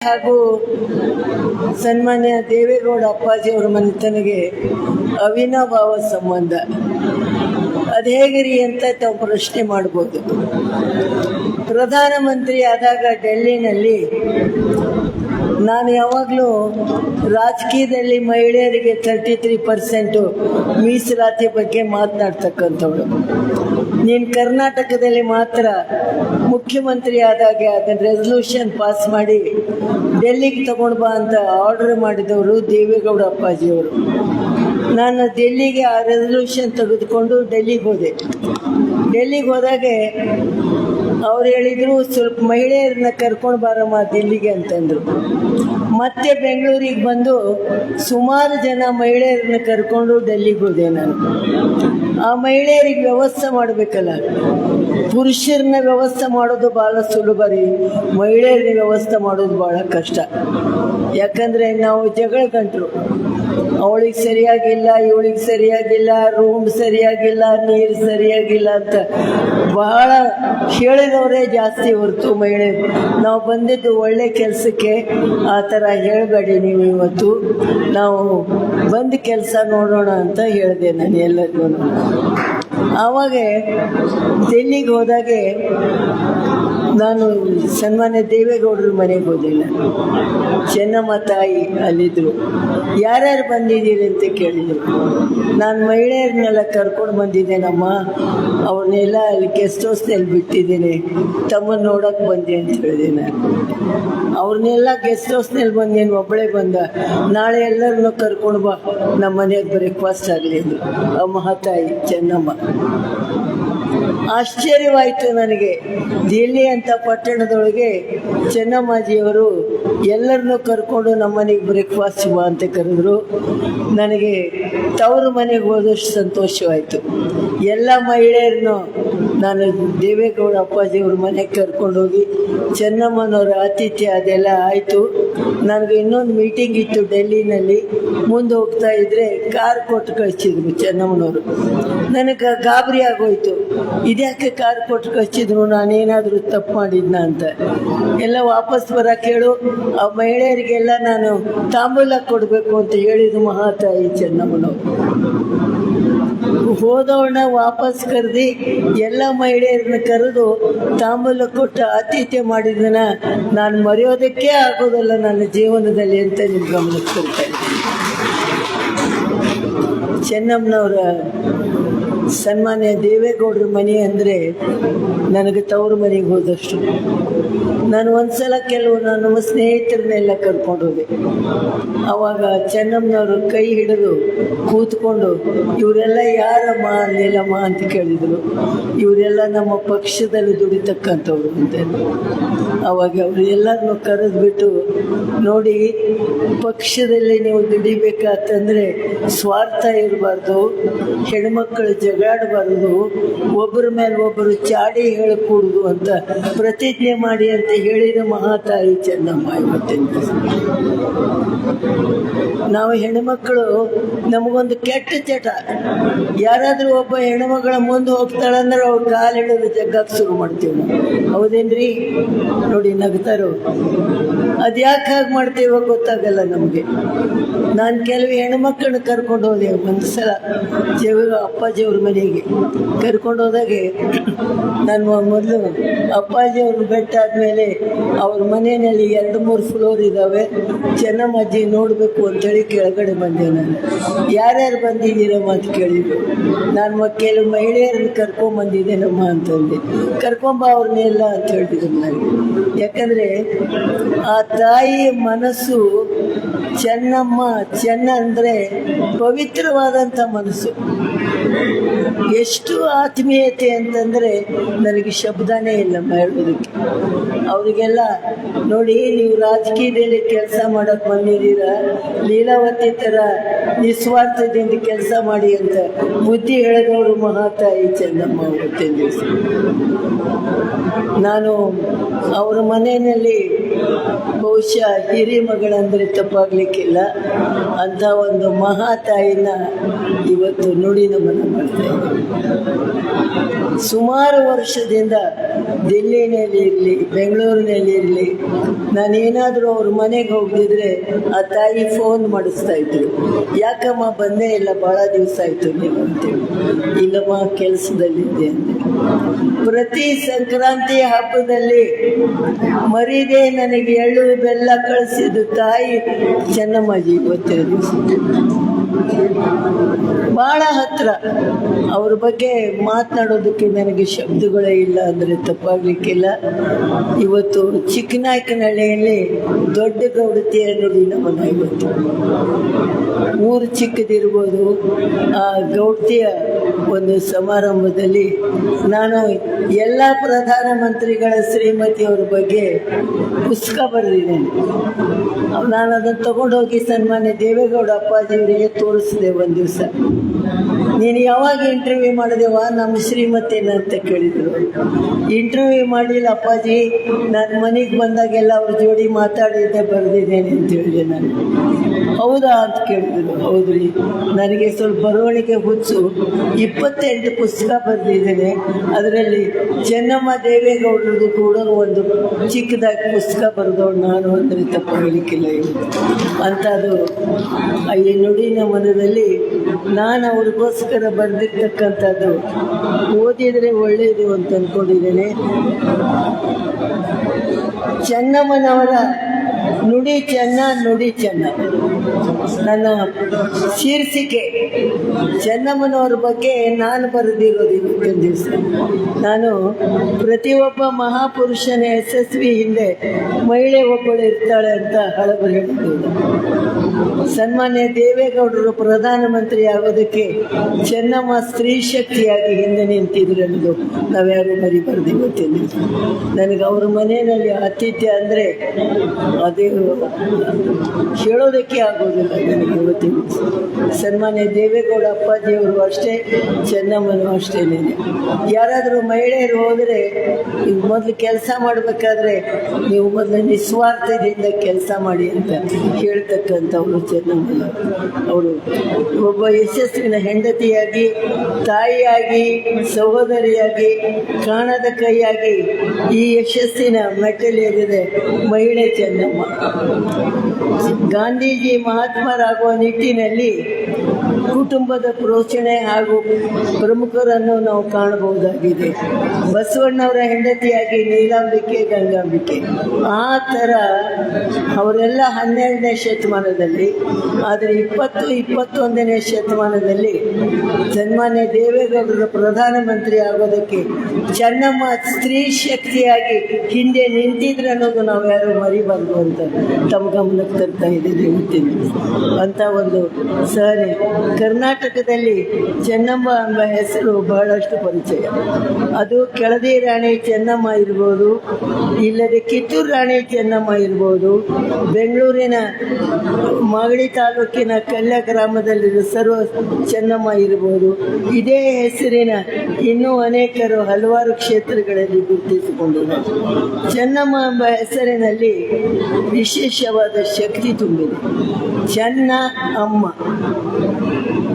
ಹಾಗೂ ಸನ್ಮಾನ್ಯ ದೇವೇಗೌಡ ಅಪ್ಪಾಜಿಯವರ ಮನೆತನಿಗೆ ಅವಿನಾಭಾವ ಸಂಬಂಧ. ಅದು ಹೇಗಿರಿ ಅಂತ ತಾವು ಪ್ರಶ್ನೆ ಮಾಡ್ಬೋದು. ಪ್ರಧಾನಮಂತ್ರಿ ಆದಾಗ ಡೆಲ್ಲಿನಲ್ಲಿ ನಾನು ಯಾವಾಗಲೂ ರಾಜಕೀಯದಲ್ಲಿ ಮಹಿಳೆಯರಿಗೆ 33% ಮೀಸಲಾತಿ ಬಗ್ಗೆ ಮಾತನಾಡ್ತಕ್ಕಂಥವಳು. ನೀನು ಕರ್ನಾಟಕದಲ್ಲಿ ಮಾತ್ರ ಮುಖ್ಯಮಂತ್ರಿ ಆದಾಗ ಅದನ್ನು ರೆಸಲ್ಯೂಷನ್ ಪಾಸ್ ಮಾಡಿ ಡೆಲ್ಲಿಗೆ ತಗೊಂಡು ಬಾ ಅಂತ ಆರ್ಡರ್ ಮಾಡಿದವರು ದೇವೇಗೌಡ ಅಪ್ಪಾಜಿಯವರು. ನಾನು ಡೆಲ್ಲಿಗೆ ಆ ರೆಸಲ್ಯೂಷನ್ ತೆಗೆದುಕೊಂಡು ಡೆಲ್ಲಿಗೆ ಹೋದೆ. ಡೆಲ್ಲಿಗೆ ಹೋದಾಗೆ ಅವ್ರು ಹೇಳಿದರು, ಸ್ವಲ್ಪ ಮಹಿಳೆಯರನ್ನ ಕರ್ಕೊಂಡು ಬಾರಮ್ಮ ಡೆಲ್ಲಿಗೆ ಅಂತಂದರು. ಮತ್ತೆ ಬೆಂಗಳೂರಿಗೆ ಬಂದು ಸುಮಾರು ಜನ ಮಹಿಳೆಯರನ್ನ ಕರ್ಕೊಂಡು ಡೆಲ್ಲಿಗೆ ಹೋದೆ. ನಾನು ಆ ಮಹಿಳೆಯರಿಗೆ ವ್ಯವಸ್ಥೆ ಮಾಡಬೇಕಲ್ಲ, ಪುರುಷರನ್ನ ವ್ಯವಸ್ಥೆ ಮಾಡೋದು ಭಾಳ ಸುಲಭ ರೀ, ಮಹಿಳೆಯರಿಗೆ ವ್ಯವಸ್ಥೆ ಮಾಡೋದು ಭಾಳ ಕಷ್ಟ. ಯಾಕಂದರೆ ನಾವು ಜಗಳ ಗಂಟರು, ಅವಳಿಗೆ ಸರಿಯಾಗಿಲ್ಲ, ಇವಳಿಗೆ ಸರಿಯಾಗಿಲ್ಲ, ರೂಮ್ ಸರಿಯಾಗಿಲ್ಲ, ನೀರು ಸರಿಯಾಗಿಲ್ಲ ಅಂತ ಬಹಳ ಹೇಳಿದವರೇ ಜಾಸ್ತಿ ಹೊರತು ಮಹಿಳೆ. ನಾವು ಬಂದಿದ್ದು ಒಳ್ಳೆ ಕೆಲಸಕ್ಕೆ, ಆ ಥರ ಹೇಳಬೇಡಿ ನೀವು. ಇವತ್ತು ನಾವು ಬಂದ ಕೆಲಸ ನೋಡೋಣ ಅಂತ ಹೇಳಿದೆ ನಾನು ಎಲ್ಲರಿಗೂ. ಆವಾಗ ಡೆಲ್ಲಿಗೆ ಹೋದಾಗೆ ನಾನು ಸನ್ಮಾನ್ಯ ದೇವೇಗೌಡರ ಮನೆಗೆ ಹೋದಿಲ್ಲ. ಚೆನ್ನಮ್ಮ ತಾಯಿ ಅಲ್ಲಿದ್ದರು. ಯಾರ್ಯಾರು ಬಂದಿದ್ದೀರಿ ಅಂತ ಕೇಳಿದರು. ನಾನು ಮಹಿಳೆಯರನ್ನೆಲ್ಲ ಕರ್ಕೊಂಡು ಬಂದಿದ್ದೇನಮ್ಮ, ಅವ್ರನ್ನೆಲ್ಲ ಅಲ್ಲಿ ಗೆಸ್ಟ್ ಹೌಸ್ನಲ್ಲಿ ಬಿಟ್ಟಿದ್ದೀನಿ, ತಮ್ಮನ್ನು ನೋಡೋಕೆ ಬಂದೆ ಅಂತ ಹೇಳಿದೆ. ನಾನು ಅವ್ರನ್ನೆಲ್ಲ ಗೆಸ್ಟ್ ಹೌಸ್ನಲ್ಲಿ ಬಂದೇನು, ಒಬ್ಬಳೇ ಬಂದ. ನಾಳೆ ಎಲ್ಲರನ್ನೂ ಕರ್ಕೊಂಡು ಬಾ, ನಮ್ಮ ಮನೆಗೆ ಬ್ರೇಕ್ಫಾಸ್ಟ್ ಆಗಲಿ ಅಂದರು ಆ ಮಹಾತಾಯಿ ಚೆನ್ನಮ್ಮ. ಆಶ್ಚರ್ಯವಾಯಿತು ನನಗೆ. ದಿಲ್ಲಿ ಅಂತ ಪಟ್ಟಣದೊಳಗೆ ಚೆನ್ನಮ್ಮಾಜಿಯವರು ಎಲ್ಲರನ್ನೂ ಕರ್ಕೊಂಡು ನಮ್ಮ ಮನೆಗೆ ಬ್ರೇಕ್ಫಾಸ್ಟ್ ಬಾ ಅಂತ ಕರೆದ್ರು. ನನಗೆ ತವರು ಮನೆಗೆ ಹೋದಷ್ಟು ಸಂತೋಷವಾಯಿತು. ಎಲ್ಲ ಮಹಿಳೆಯರನ್ನು ನಾನು ದೇವೇಗೌಡ ಅಪ್ಪಾಜಿಯವ್ರ ಮನೆಗೆ ಕರ್ಕೊಂಡೋಗಿ ಚೆನ್ನಮ್ಮನವರ ಆತಿಥ್ಯ ಅದೆಲ್ಲ ಆಯಿತು. ನನಗೆ ಇನ್ನೊಂದು ಮೀಟಿಂಗ್ ಇತ್ತು ಡೆಲ್ಲಿನಲ್ಲಿ. ಮುಂದೆ ಹೋಗ್ತಾ ಇದ್ದರೆ ಕಾರ್ ಕೊಟ್ಟು ಕಳಿಸಿದ್ರು ಚೆನ್ನಮ್ಮನವರು. ನನಗೆ ಗಾಬರಿ ಆಗೋಯ್ತು, ಇದ್ಯಾಕೆ ಕಾರ್ ಕೊಟ್ಟು ಕಳಿಸಿದ್ರು, ನಾನೇನಾದರೂ ತಪ್ಪು ಮಾಡಿದ್ನ ಅಂತ. ಎಲ್ಲ ವಾಪಸ್ ಬರೋಕೆ ಹೇಳು, ಆ ಮಹಿಳೆಯರಿಗೆಲ್ಲ ನಾನು ತಾಂಬೂಲ ಕೊಡಬೇಕು ಅಂತ ಹೇಳಿದ್ದು ಮಹಾತಾಯಿ ಚೆನ್ನಮ್ಮನವರು. ಹೋದವಳನ್ನ ವಾಪಸ್ ಕರೆದು ಎಲ್ಲ ಮಹಿಳೆಯರನ್ನ ಕರೆದು ತಾಂಬೂಲ ಕೊಟ್ಟು ಆತಿಥ್ಯ ಮಾಡಿದ್ದನ್ನ ನಾನು ಮರೆಯೋದಕ್ಕೆ ಆಗೋದಲ್ಲ ನನ್ನ ಜೀವನದಲ್ಲಿ ಅಂತ ನಿಮ್ಗೆ ಗಮನಕ್ಕೆ ತರ್ತಾ ಇದ್ದೀನಿ. ಚೆನ್ನಮ್ಮನವರ ಸನ್ಮಾನ್ಯ ದೇವೇಗೌಡರ ಮನೆ ಅಂದರೆ ನನಗೆ ತವರು ಮನೆಗೆ ಹೋದಷ್ಟು. ನಾನು ಒಂದ್ಸಲ ನಮ್ಮ ಸ್ನೇಹಿತರನ್ನೆಲ್ಲ ಕರ್ಕೊಂಡು ಹೋದೆ. ಆವಾಗ ಚೆನ್ನಮ್ಮನವರು ಕೈ ಹಿಡಿದು ಕೂತ್ಕೊಂಡು, ಇವರೆಲ್ಲ ಯಾರಮ್ಮ ನೀಲಮ್ಮ ಅಂತ ಕೇಳಿದರು. ಇವರೆಲ್ಲ ನಮ್ಮ ಪಕ್ಷದಲ್ಲಿ ದುಡಿತಕ್ಕಂಥವ್ರು ಅಂತ. ಆವಾಗ ಅವರು ಎಲ್ಲರನ್ನೂ ಕರೆದ್ಬಿಟ್ಟು, ನೋಡಿ, ಪಕ್ಷದಲ್ಲಿ ನೀವು ದುಡಿಬೇಕಾತಂದರೆ ಸ್ವಾರ್ಥ ಇರಬಾರ್ದು, ಹೆಣ್ಮಕ್ಕಳು ಜಗಳಾಡಬಾರ್ದು, ಒಬ್ಬರ ಮೇಲೆ ಒಬ್ಬರು ಚಾಡಿ ಹೇಳಕೂಡುದು ಅಂತ ಪ್ರತಿಜ್ಞೆ ಮಾಡಿ ಅಂತ ಹೇಳಿದ ಮಹಾತಾಯಿ ಚೆನ್ನಮ್ಮ. ಇವತ್ತಿನ ನಾವು ಹೆಣ್ಮಕ್ಕಳು ನಮಗೊಂದು ಕೆಟ್ಟ ಚಟ, ಯಾರಾದರೂ ಒಬ್ಬ ಹೆಣ್ಮಗಳ ಮುಂದೆ ಹೋಗ್ತಾಳಂದ್ರೆ ಅವ್ರು ಕಾಲಿಡೋದು ಜಗ್ಗಕ್ಕೆ ಶುರು ಮಾಡ್ತೀವಿ ನಾವು. ಹೌದೇನ್ರಿ? ನೋಡಿ ನಗ್ತಾರೋ. ಅದ್ಯಾಕೆ ಹಾಗೆ ಮಾಡ್ತೀವೋ ಗೊತ್ತಾಗಲ್ಲ ನಮಗೆ. ನಾನು ಕೆಲವು ಹೆಣ್ಮಕ್ಕಳನ್ನ ಕರ್ಕೊಂಡು ಹೋದೆ ಒಂದು ಸಲ ಅಪ್ಪಾಜಿಯವ್ರ ಮನೆಗೆ. ಕರ್ಕೊಂಡು ಹೋದಾಗೆ ನಾನು ಮೊದಲು ಅಪ್ಪಾಜಿಯವ್ರ ಬೆಟ್ಟ ಆದಮೇಲೆ ಅವ್ರ ಮನೆಯಲ್ಲಿ 2-3 ಫ್ಲೋರ್ ಇದ್ದಾವೆ. ಚೆನ್ನಮ್ಮಾಜಿ ನೋಡಬೇಕು ಅಂತೇಳಿ ಕೆಳಗಡೆ ಬಂದೆ. ನಾನು ಯಾರ್ಯಾರು ಬಂದಿದ್ದೀರಮ್ಮ ಅಂತ ಕೇಳಿದ್ರು. ನಾನು ಕೆಲವು ಮಹಿಳೆಯರನ್ನು ಕರ್ಕೊಂಬಂದಿದ್ದೇನಮ್ಮ ಅಂತಂದೆ. ಕರ್ಕೊಂಬ ಅವ್ರನ್ನೆಲ್ಲ ಅಂತ ಹೇಳಿದ್ರು ನನಗೆ. ಯಾಕಂದರೆ ಆ ತಾಯಿಯ ಮನಸ್ಸು ಚೆನ್ನಮ್ಮ, ಚೆನ್ನ ಅಂದರೆ ಪವಿತ್ರವಾದಂಥ ಮನಸ್ಸು. ಎಷ್ಟು ಆತ್ಮೀಯತೆ ಅಂತಂದರೆ ನನಗೆ ಶಬ್ದನೇ ಇಲ್ಲ ಹೇಳೋದಕ್ಕೆ. ಅವರಿಗೆಲ್ಲ ನೋಡಿ, ನೀವು ರಾಜಕೀಯದಲ್ಲಿ ಕೆಲಸ ಮಾಡೋಕ್ಕೆ ಬಂದಿದ್ದೀರ, ಲೀಲಾವತಿ ಥರ ನಿಸ್ವಾರ್ಥದಿಂದ ಕೆಲಸ ಮಾಡಿ ಅಂತ ಬುದ್ಧಿ ಹೇಳಿದವರು ಮಹಾತಾಯಿ ಚೆನ್ನಮ್ಮ. ಅವತ್ತಿನ ದಿವಸ ನಾನು ಅವರ ಮನೆಯಲ್ಲಿ ಬಹುಶಃ ಹಿರಿ ಮಗಳಂದರೆ ತಪ್ಪಾಗಲಿಕ್ಕಿಲ್ಲ, ಅಂಥ ಒಂದು ಮಹಾ ತಾಯಿನ ಇವತ್ತು ನುಡಿ ನಮನ ಮಾಡ್ತಾ ಇದ್ದೀನಿ. ಸುಮಾರು ವರ್ಷದಿಂದ ದಿಲ್ಲಿನಲ್ಲಿ ಇರಲಿ, ಬೆಂಗಳೂರಿನಲ್ಲಿ ಇರಲಿ, ನಾನೇನಾದರೂ ಅವ್ರ ಮನೆಗೆ ಹೋಗಿದ್ರೆ ಆ ತಾಯಿ ಫೋನ್ ಮಾಡಿಸ್ತಾ ಇದ್ರು, ಯಾಕಮ್ಮ ಬಂದೇ ಇಲ್ಲ, ಭಾಳ ದಿವಸ ಆಯಿತು ನೀವು ಅಂತೇಳಿ. ಇಲ್ಲಮ್ಮ ಕೆಲಸದಲ್ಲಿದೆ ಅಂದೆ. ಪ್ರತಿ ಸಂಕ್ರಾಂತಿ ಹಬ್ಬದಲ್ಲಿ ಮರಿದೇ ನನಗೆ ಎಳ್ಳು ಬೆಲ್ಲ ಕಳಿಸಿದ್ದು ತಾಯಿ ಚೆನ್ನಮ್ಮಾಜಿ. ಇವತ್ತಿನ ದಿವಸ ಭಾಳ ಹತ್ರ. ಅವ್ರ ಬಗ್ಗೆ ಮಾತನಾಡೋದಕ್ಕೆ ನನಗೆ ಶಬ್ದಗಳೇ ಇಲ್ಲ ಅಂದರೆ ತಪ್ಪಾಗಲಿಕ್ಕಿಲ್ಲ. ಇವತ್ತು ಚಿಕ್ಕನಾಯಕನಹಳ್ಳಿಯಲ್ಲಿ ದೊಡ್ಡ ಗೌಡತಿಯ ನುಡಿ ನಮನ. ಇವತ್ತು ಊರು ಚಿಕ್ಕದಿರ್ಬೋದು, ಆ ಗೌಡತಿಯ ಒಂದು ಸಮಾರಂಭದಲ್ಲಿ ನಾನು ಎಲ್ಲ ಪ್ರಧಾನಮಂತ್ರಿಗಳ ಶ್ರೀಮತಿಯವ್ರ ಬಗ್ಗೆ ಪುಸ್ತಕ ಬರೆದಿದ್ದೇನೆ. ನಾನು ಅದನ್ನು ತಗೊಂಡೋಗಿ ಸನ್ಮಾನ್ಯ ದೇವೇಗೌಡ ಅಪ್ಪಾಜಿಯವರಿಗೆ ತೋರಿಸಿದೆ. ಒಂದು ದಿವಸ, ನೀನು ಯಾವಾಗ ಇಂಟರ್ವ್ಯೂ ಮಾಡಿದೆವ ನಮ್ಮ ಶ್ರೀಮತಿನ ಅಂತ ಕೇಳಿದರು. ಇಂಟರ್ವ್ಯೂ ಮಾಡಲಿಲ್ಲ ಅಪ್ಪಾಜಿ, ನಾನು ಮನೆಗೆ ಬಂದಾಗೆಲ್ಲ ಅವ್ರ ಜೋಡಿ ಮಾತಾಡಿದ್ದೆ ಬರೆದಿದ್ದೇನೆ ಅಂತ ಹೇಳಿದೆ ನಾನು. ಹೌದಾ ಅಂತ ಕೇಳಿದರು. ಹೌದ್ರಿ, ನನಗೆ ಸ್ವಲ್ಪ ಬರವಣಿಗೆ ಹುಚ್ಚು, 28 ಪುಸ್ತಕ ಬರೆದಿದ್ದೇನೆ. ಅದರಲ್ಲಿ ಚೆನ್ನಮ್ಮ ದೇವೇಗೌಡರದು ಕೂಡ ಒಂದು ಚಿಕ್ಕದಾಗಿ ಪುಸ್ತಕ ಬರೆದವಳು ನಾನು ಅಂದರೆ ತಪ್ಪಾಗಲಿಕ್ಕಿಲ್ಲ. ಅಂಥದ್ದು ಈ ನುಡಿ ನಮನದಲ್ಲಿ ನಾನು ಅವ್ರಿಗೋಸ್ಕರ ಬರೆದಿರ್ತಕ್ಕಂಥದ್ದು ಓದಿದರೆ ಒಳ್ಳೆಯದು ಅಂತ ಅಂದ್ಕೊಂಡಿದ್ದೇನೆ. ಚೆನ್ನಮ್ಮನವರ ನುಡಿ ಚೆನ್ನ, ನುಡಿ ಚೆನ್ನ ನನ್ನ ಶೀರ್ಷಿಕೆ. ಚೆನ್ನಮ್ಮನವ್ರ ಬಗ್ಗೆ ನಾನು ಬರೆದಿರೋದು ಇವತ್ತಿನ ದಿವಸ. ನಾನು ಪ್ರತಿಯೊಬ್ಬ ಮಹಾಪುರುಷನ ಯಶಸ್ವಿ ಹಿಂದೆ ಮಹಿಳೆ ಒಬ್ಬಳು ಇರ್ತಾಳೆ ಅಂತ ಹಳಬರು ಹೇಳಿದ್ರು. ಸನ್ಮಾನ್ಯ ದೇವೇಗೌಡರು ಪ್ರಧಾನಮಂತ್ರಿ ಆಗೋದಕ್ಕೆ ಚೆನ್ನಮ್ಮ ಸ್ತ್ರೀ ಶಕ್ತಿಯಾಗಿ ಹಿಂದೆ ನಿಂತಿದ್ರು ಅನ್ನೋದು ನಾವ್ಯಾರು ಮರಿಬಾರ್ದು. ಇವತ್ತಿನ ದಿವಸ ನನಗೆ ಅವ್ರ ಮನೆಯಲ್ಲಿ ಆತಿಥ್ಯ ಅಂದರೆ ಅದೇ ಹೇಳೋದಕ್ಕೆ ಆಗೋದಿಲ್ಲ ನನಗೆ. ಇವತ್ತಿನ ಸನ್ಮಾನ್ಯ ದೇವೇಗೌಡ ಅಪ್ಪಾಜಿಯವರು ಅಷ್ಟೇ, ಚೆನ್ನಮ್ಮನೂ ಅಷ್ಟೇನೆ. ಯಾರಾದರೂ ಮಹಿಳೆಯರು ಹೋದರೆ ಈಗ ಮೊದಲು ಕೆಲಸ ಮಾಡಬೇಕಾದ್ರೆ ನೀವು ಮೊದಲು ನಿಸ್ವಾರ್ಥದಿಂದ ಕೆಲಸ ಮಾಡಿ ಅಂತ ಹೇಳ್ತಕ್ಕಂಥವ್ರು ಚೆನ್ನಮ್ಮನ. ಅವರು ಒಬ್ಬ ಯಶಸ್ವಿನ ಹೆಂಡತಿಯಾಗಿ, ತಾಯಿಯಾಗಿ, ಸಹೋದರಿಯಾಗಿ, ಕಾಣದ ಕೈಯಾಗಿ ಈ ಯಶಸ್ಸಿನ ಮೆಟ್ಟಲೇರಿದೆ ಮಹಿಳೆ ಚೆನ್ನಮ್ಮ. ಗಾಂಧೀಜಿ ಮಹಾತ್ಮರಾಗುವ ನಿಟ್ಟಿನಲ್ಲಿ ಕುಟುಂಬದ ಪೋಷಣೆ ಹಾಗೂ ಪ್ರಮುಖರನ್ನು ನಾವು ಕಾಣಬಹುದಾಗಿದೆ. ಬಸವಣ್ಣವರ ಹೆಂಡತಿಯಾಗಿ ನೀಲಾಂಬಿಕೆ, ಗಂಗಾಂಬಿಕೆ, ಆ ಥರ ಅವರೆಲ್ಲ 12ನೇ ಶತಮಾನದಲ್ಲಿ. ಆದರೆ 21ನೇ ಶತಮಾನದಲ್ಲಿ ಸನ್ಮಾನ್ಯ ದೇವೇಗೌಡರು ಪ್ರಧಾನಮಂತ್ರಿ ಆಗೋದಕ್ಕೆ ಚೆನ್ನಮ್ಮ ಸ್ತ್ರೀ ಶಕ್ತಿಯಾಗಿ ಹಿಂದೆ ನಿಂತಿದ್ರು ಅನ್ನೋದು ನಾವು ಯಾರು ಮರಿಬಾರ್ದು ಅಂತ ತಮ್ಮ ಗಮನಕ್ಕೆ ತರ್ತಾ ಇದ್ದೀವಿ ಇವತ್ತಿನ. ಅಂಥ ಒಂದು ಸಹನೆ ಕರ್ನಾಟಕದಲ್ಲಿ ಚೆನ್ನಮ್ಮ ಎಂಬ ಹೆಸರು ಬಹಳಷ್ಟು ಪರಿಚಯ. ಅದು ಕೆಳದಿ ರಾಣಿ ಚೆನ್ನಮ್ಮ ಇರ್ಬೋದು, ಇಲ್ಲದೆ ಕಿತ್ತೂರು ರಾಣಿ ಚೆನ್ನಮ್ಮ ಇರ್ಬೋದು, ಬೆಂಗಳೂರಿನ ಮಾಗಡಿ ತಾಲೂಕಿನ ಕಲ್ಯ ಗ್ರಾಮದಲ್ಲಿರುವ ಸರ್ವ ಚೆನ್ನಮ್ಮ ಇರ್ಬೋದು. ಇದೇ ಹೆಸರಿನ ಇನ್ನೂ ಅನೇಕರು ಹಲವಾರು ಕ್ಷೇತ್ರಗಳಲ್ಲಿ ಗುರುತಿಸಿಕೊಂಡಿದ್ದಾರೆ. ಚೆನ್ನಮ್ಮ ಎಂಬ ಹೆಸರಿನಲ್ಲಿ ವಿಶೇಷವಾದ ಶಕ್ತಿ ತುಂಬಿದೆ. ಚೆನ್ನ ಅಮ್ಮ,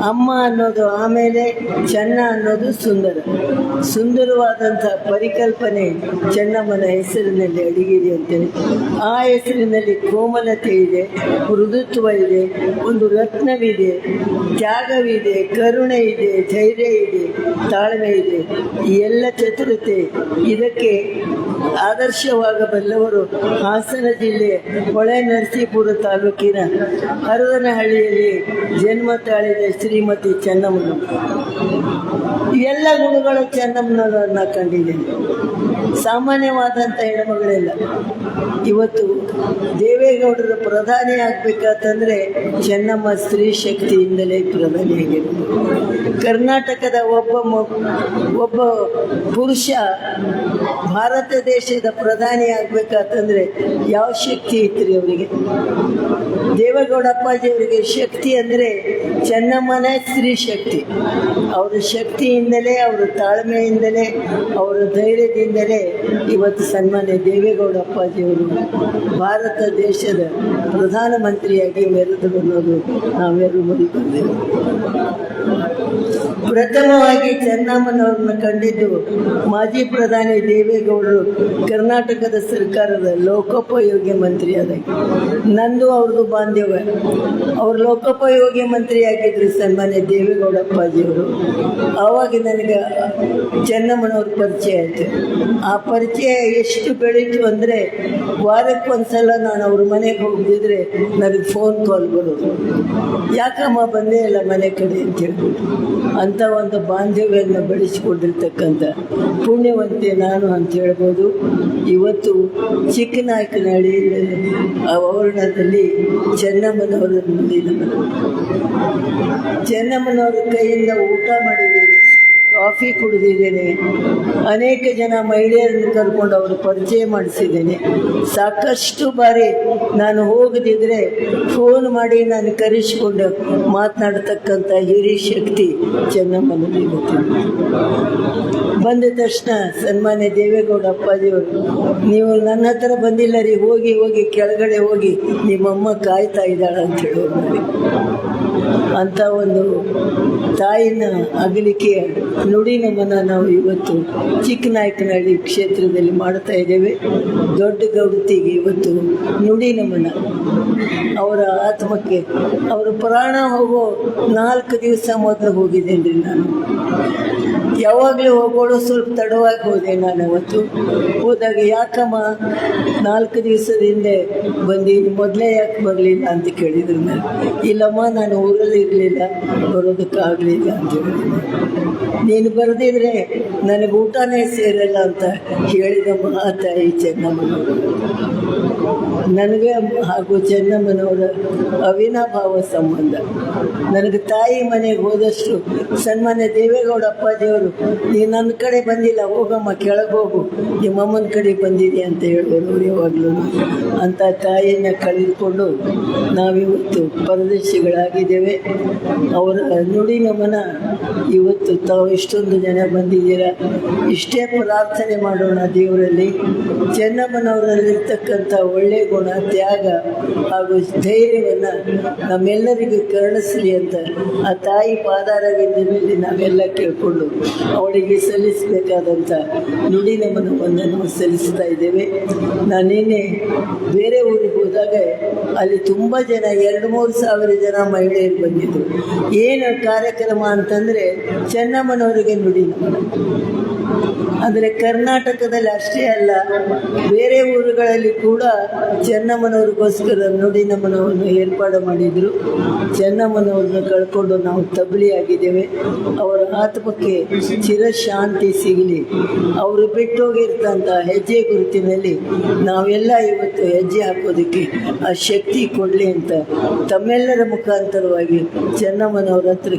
ಅಮ್ಮ ಅನ್ನೋದು ಆಮೇಲೆ ಚೆನ್ನ ಅನ್ನೋದು ಸುಂದರ. ಸುಂದರವಾದಂಥ ಪರಿಕಲ್ಪನೆ ಚೆನ್ನಮ್ಮನ ಹೆಸರಿನಲ್ಲಿ ಅಡಗಿದೆ ಅಂತೇಳಿ. ಆ ಹೆಸರಿನಲ್ಲಿ ಕೋಮಲತೆ ಇದೆ, ಮೃದುತ್ವ ಇದೆ, ಒಂದು ರತ್ನವಿದೆ, ತ್ಯಾಗವಿದೆ, ಕರುಣೆ ಇದೆ, ಧೈರ್ಯ ಇದೆ, ತಾಳ್ಮೆ ಇದೆ. ಈ ಎಲ್ಲ ಚತುರತೆ ಇದಕ್ಕೆ ಆದರ್ಶವಾಗಬಲ್ಲವರು ಹಾಸನ ಜಿಲ್ಲೆಯ ಹೊಳೆ ನರಸೀಪುರ ತಾಲೂಕಿನ ಹರದನಹಳ್ಳಿಯಲ್ಲಿ ಜನ್ಮ ತಾಳಿದ ಶ್ರೀಮತಿ ಚೆನ್ನಮ್ಮನವರು. ಎಲ್ಲ ಗುಣಗಳು ಚೆನ್ನಮ್ಮನವರನ್ನ ಕಂಡಿದ್ದೇನೆ. ಸಾಮಾನ್ಯವಾದಂಥ ಹೆಣ್ಮಗಳೆಲ್ಲ. ಇವತ್ತು ದೇವೇಗೌಡರು ಪ್ರಧಾನಿ ಆಗಬೇಕಂತಂದರೆ ಚೆನ್ನಮ್ಮ ಸ್ತ್ರೀ ಶಕ್ತಿಯಿಂದಲೇ ಪ್ರಧಾನಿಯಾಗಿರೋದು. ಕರ್ನಾಟಕದ ಒಬ್ಬ ಪುರುಷ ಭಾರತ ದೇಶದ ಪ್ರಧಾನಿ ಆಗಬೇಕಂತಂದರೆ ಯಾವ ಶಕ್ತಿ ಇತ್ತು ರೀ ಅವರಿಗೆ? ದೇವೇಗೌಡ ಅಪ್ಪಾಜಿಯವರಿಗೆ ಶಕ್ತಿ ಅಂದರೆ ಚೆನ್ನಮ್ಮನೇ ಸ್ತ್ರೀ ಶಕ್ತಿ. ಅವರ ಶಕ್ತಿಯಿಂದಲೇ, ಅವರ ತಾಳ್ಮೆಯಿಂದಲೇ, ಅವರ ಧೈರ್ಯದಿಂದಲೇ ಇವತ್ತು ಸನ್ಮಾನ್ಯ ದೇವೇಗೌಡ ಅಪ್ಪಾಜಿಯವರು ಭಾರತ ದೇಶದ ಪ್ರಧಾನಮಂತ್ರಿಯಾಗಿ ಮೆರೆದರು ಅನ್ನೋದು ನಾವೆಲ್ಲರೂ ಮರಿಕೊಂಡಿದ್ದೇವೆ. ಪ್ರಥಮವಾಗಿ ಚೆನ್ನಮ್ಮನವ್ರನ್ನ ಕಂಡಿದ್ದು ಮಾಜಿ ಪ್ರಧಾನಿ ದೇವೇಗೌಡರು ಕರ್ನಾಟಕದ ಸರ್ಕಾರದ ಲೋಕೋಪಯೋಗಿ ಮಂತ್ರಿಯಾದಾಗ. ನಂದು ಅವ್ರದ್ದು ಬಾಂಧವ್ಯ. ಅವರು ಲೋಕೋಪಯೋಗಿ ಮಂತ್ರಿಯಾಗಿದ್ದರು ಸನ್ಮಾನ್ಯ ದೇವೇಗೌಡ ಅಪ್ಪಾಜಿಯವರು. ಆವಾಗ ನನಗೆ ಚೆನ್ನಮ್ಮನವ್ರ ಪರಿಚಯ ಆಯಿತು. ಆ ಪರಿಚಯ ಎಷ್ಟು ಬೆಳೀತು ಅಂದರೆ ವಾರಕ್ಕೊಂದ್ಸಲ ನಾನು ಅವ್ರ ಮನೆಗೆ ಹೋಗಿದ್ರೆ ನನಗೆ ಫೋನ್ ಕಾಲ್ ಬರೋದು, ಯಾಕಮ್ಮ ಬಂದೇ ಇಲ್ಲ ಮನೆ ಕಡೆ ಅಂತ ಹೇಳ್ಬಿಟ್ಟು. ಅಂಥ ಒಂದು ಬಾಂಧವ್ಯವನ್ನು ಬೆಳೆಸಿಕೊಂಡಿರ್ತಕ್ಕಂಥ ಪುಣ್ಯವಂತೆ ನಾನು ಅಂತ ಹೇಳ್ಬೋದು. ಇವತ್ತು ಚಿಕ್ಕನಾಯಕನಹಳ್ಳಿ ಆವರಣದಲ್ಲಿ ಚೆನ್ನಮ್ಮನವರ ಚೆನ್ನಮ್ಮನವ್ರ ಕೈಯಿಂದ ಊಟ ಮಾಡಿದ್ದೀನಿ, ಕಾಫಿ ಕುಡಿದಿದ್ದೇನೆ, ಅನೇಕ ಜನ ಮಹಿಳೆಯರನ್ನು ಕರ್ಕೊಂಡು ಅವರು ಪರಿಚಯ ಮಾಡಿಸಿದ್ದೇನೆ. ಸಾಕಷ್ಟು ಬಾರಿ ನಾನು ಹೋಗದಿದ್ದರೆ ಫೋನ್ ಮಾಡಿ ನಾನು ಕರೆಸಿಕೊಂಡು ಮಾತನಾಡ್ತಕ್ಕಂಥ ಹಿರಿಯ ಶಕ್ತಿ ಚೆನ್ನಮ್ಮನಲ್ಲಿ ಬಂದ ತಕ್ಷಣ ಸನ್ಮಾನ್ಯ ದೇವೇಗೌಡ ಅಪ್ಪಾಜಿಯವರು, ನೀವು ನನ್ನ ಹತ್ರ ಬಂದಿಲ್ಲ ರೀ, ಹೋಗಿ ಹೋಗಿ ಕೆಳಗಡೆ ಹೋಗಿ ನಿಮ್ಮಮ್ಮ ಕಾಯ್ತಾ ಇದ್ದಾಳೆ ಅಂತ ಹೇಳೋರು ನನಗೆ. ಅಂಥ ಒಂದು ತಾಯಿನ ಅಗಲಿಕೆಯ ನುಡಿ ನಮನ ನಾವು ಇವತ್ತು ಚಿಕ್ಕನಾಯಕನಹಳ್ಳಿ ಕ್ಷೇತ್ರದಲ್ಲಿ ಮಾಡ್ತಾ ಇದ್ದೇವೆ. ದೊಡ್ಡ ಗೌಡತಿಗೆ ಇವತ್ತು ನುಡಿ ನಮನ. ಅವರ ಆತ್ಮಕ್ಕೆ ಅವರು ಪ್ರಾಣ ಹೋಗೋ 4 ದಿವಸ ಮೊದಲು ಹೋಗಿದ್ದೇನೆ ರೀ ನಾನು. ಯಾವಾಗಲೂ ಹೋಗೋಳು ಸ್ವಲ್ಪ ತಡವಾಗಿ ಹೋದೆ ನಾನು. ಅವತ್ತು ಹೋದಾಗ ಯಾಕಮ್ಮ 4 ದಿವಸದ ಹಿಂದೆ ಬಂದೀನಿ, ಮೊದಲೇ ಯಾಕೆ ಬರಲಿಲ್ಲ ಅಂತ ಕೇಳಿದ್ರು ನಾನು. ಇಲ್ಲಮ್ಮ, ನಾನು ಊರಲ್ಲಿ ಇರಲಿಲ್ಲ, ಬರೋದಕ್ಕಾಗಲಿಲ್ಲ ಅಂತ ಹೇಳಿದ್ದೀನಿ. ನೀನು ಬರೆದಿದ್ರೆ ನನಗೆ ಊಟನೇ ಸೇರಲ್ಲ ಅಂತ ಹೇಳಿದ ಮಹಾತಾಯಿ ಚೆನ್ನಮ್ಮನವರು. ನನಗೆ ಹಾಗೂ ಚೆನ್ನಮ್ಮನವರ ಅವಿನಾಭಾವ ಸಂಬಂಧ. ನನಗೆ ತಾಯಿ ಮನೆಗೆ ಹೋದಷ್ಟು ಸನ್ಮಾನ್ಯ ದೇವೇಗೌಡ ಅಪ್ಪಾಜಿಯವರು, ನೀನು ನನ್ನ ಕಡೆ ಬಂದಿಲ್ಲ, ಹೋಗಮ್ಮ ಕೆಳಗೆ ಹೋಗು, ನಿಮ್ಮಮ್ಮನ ಕಡೆ ಬಂದಿದೆ ಅಂತ ಹೇಳೋರು ಯಾವಾಗಲೂ. ಅಂಥ ತಾಯಿಯನ್ನು ಕಳೆದುಕೊಂಡು ನಾವಿವತ್ತು ಪರದೇಶಿಗಳಾಗಿದ್ದೇವೆ. ಅವರ ನುಡಿ ನಮನ ಇವತ್ತು ತಾವು ಇಷ್ಟೊಂದು ಜನ ಬಂದಿದ್ದೀರಾ. ಇಷ್ಟೇ ಪ್ರಾರ್ಥನೆ ಮಾಡೋಣ ದೇವರಲ್ಲಿ, ಚೆನ್ನಮ್ಮನವರಲ್ಲಿರ್ತಕ್ಕಂಥ ಒಳ್ಳೆಯ ಗುಣ, ತ್ಯಾಗ ಹಾಗೂ ಧೈರ್ಯವನ್ನು ನಮ್ಮೆಲ್ಲರಿಗೂ ಕರುಣಿಸಲಿ ಅಂತ ಆ ತಾಯಿ ಪಾದಾರವಿಂದದಲ್ಲಿ ನಾವೆಲ್ಲ ಕೇಳಿಕೊಂಡು ಅವಳಿಗೆ ಸಲ್ಲಿಸಬೇಕಾದಂಥ ನುಡಿ ನಮನವನ್ನು ನಾವು ಸಲ್ಲಿಸ್ತಾ ಇದ್ದೇವೆ. ನಾನೇನೆ ಬೇರೆ ಊರಿಗೆ ಹೋದಾಗ ಅಲ್ಲಿ ತುಂಬ ಜನ, 2-3 ಸಾವಿರ ಜನ ಮಹಿಳೆಯರು ಬಂದಿದ್ದರು. ಏನು ಕಾರ್ಯಕ್ರಮ ಅಂತಂದರೆ ಚೆನ್ನಮ್ಮನವರಿಗೆ ನುಡಿ ನಮನ. ಆದರೆ ಕರ್ನಾಟಕದಲ್ಲಿ ಅಷ್ಟೇ ಅಲ್ಲ, ಬೇರೆ ಊರುಗಳಲ್ಲಿ ಕೂಡ ಚೆನ್ನಮ್ಮನವ್ರಿಗೋಸ್ಕರ ನುಡಿ ನಮನವನ್ನು ಏರ್ಪಾಡು ಮಾಡಿದರು. ಚೆನ್ನಮ್ಮನವ್ರನ್ನ ಕಳ್ಕೊಂಡು ನಾವು ತಬ್ಲಿಯಾಗಿದ್ದೇವೆ. ಅವರ ಆತ್ಮಕ್ಕೆ ಚಿರಶಾಂತಿ ಸಿಗಲಿ. ಅವರು ಬಿಟ್ಟೋಗಿರ್ತಂಥ ಹೆಜ್ಜೆ ಗುರುತಿನಲ್ಲಿ ನಾವೆಲ್ಲ ಇವತ್ತು ಹೆಜ್ಜೆ ಹಾಕೋದಕ್ಕೆ ಆ ಶಕ್ತಿ ಕೊಡಲಿ ಅಂತ ತಮ್ಮೆಲ್ಲರ ಮುಖಾಂತರವಾಗಿ ಚೆನ್ನಮ್ಮನವ್ರ ಹತ್ರ